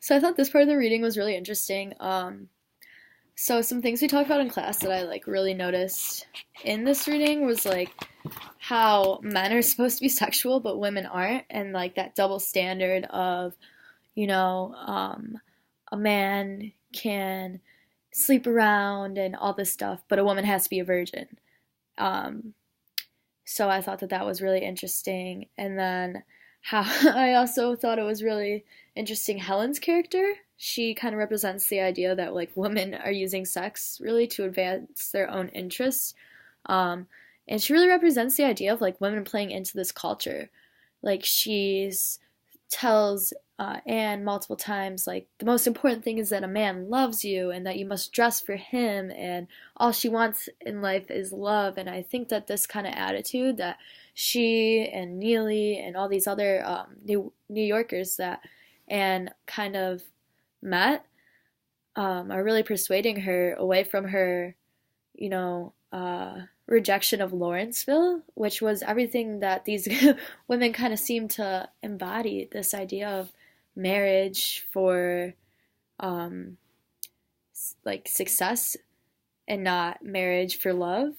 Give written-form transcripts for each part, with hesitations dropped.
So I thought this part of the reading was really interesting. So some things we talked about in class that I like really noticed in this reading was like how men are supposed to be sexual but women aren't, and like that double standard of, you know, a man can sleep around and all this stuff, but a woman has to be a virgin. Um, so I thought that that was really interesting. And then how I also thought it was really interesting Helen's character. She kind of represents the idea that like women are using sex really to advance their own interests. Um, and she really represents the idea of like women playing into this culture. Like she's tells Anne multiple times, like, the most important thing is that a man loves you and that you must dress for him, and all she wants in life is love. And I think that this kind of attitude that she and Neely and all these other New Yorkers that Anne kind of met are really persuading her away from her, you know, rejection of Lawrenceville, which was everything that these women kind of seem to embody, this idea of marriage for um, like success and not marriage for love.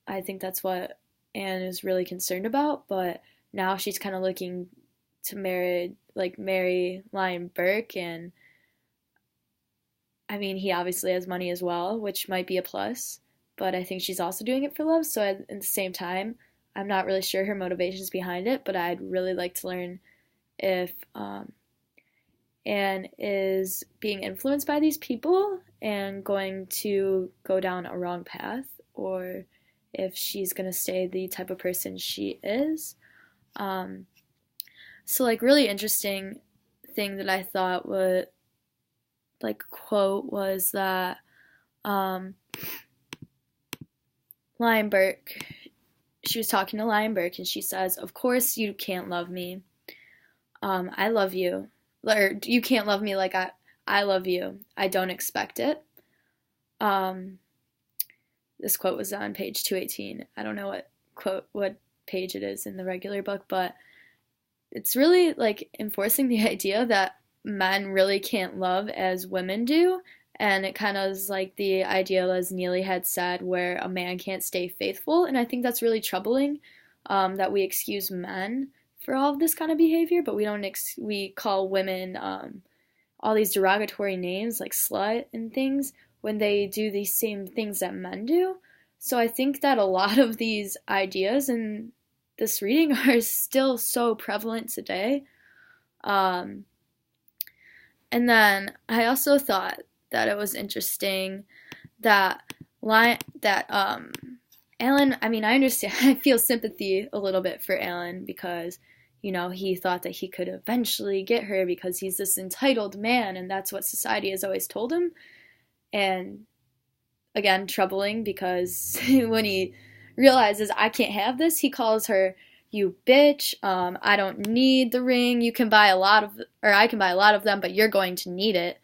I think that's what Anne is really concerned about, but now she's kind of looking to marry Lion Burke, and I mean, he obviously has money as well, which might be a plus, but I think she's also doing it for love. So at the same time, I'm not really sure her motivations behind it, but I'd really like to learn if Anne is being influenced by these people and going to go down a wrong path, or if she's going to stay the type of person she is. Um, so, like, really interesting thing that I thought would, like, quote was that um, Lion Burke, she was talking to Lion Burke, and she says, "Of course you can't love me. I love you. Or you can't love me like I love you. I don't expect it." Um, this quote was on page 218. I don't know what page it is in the regular book, but it's really like enforcing the idea that men really can't love as women do. And it kind of is like the idea, as Neely had said, where a man can't stay faithful. And I think that's really troubling, that we excuse men for all of this kind of behavior, but we don't we call women all these derogatory names like slut and things when they do these same things that men do. So I think that a lot of these ideas in this reading are still so prevalent today. Um, and then I also thought that it was interesting that Alan, I mean, I understand, I feel sympathy a little bit for Alan because, you know, he thought that he could eventually get her because he's this entitled man, and that's what society has always told him. And again, troubling because when he realizes I can't have this, he calls her, "You bitch, I don't need the ring. You can buy a lot of, or I can buy a lot of them, but you're going to need it."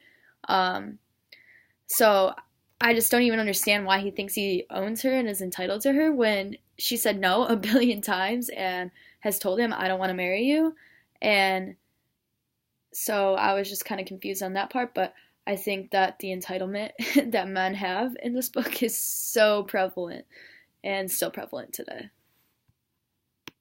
So I just don't even understand why he thinks he owns her and is entitled to her when she said no a billion times and has told him, "I don't want to marry you." And so I was just kind of confused on that part, but I think that the entitlement that men have in this book is so prevalent and still prevalent today.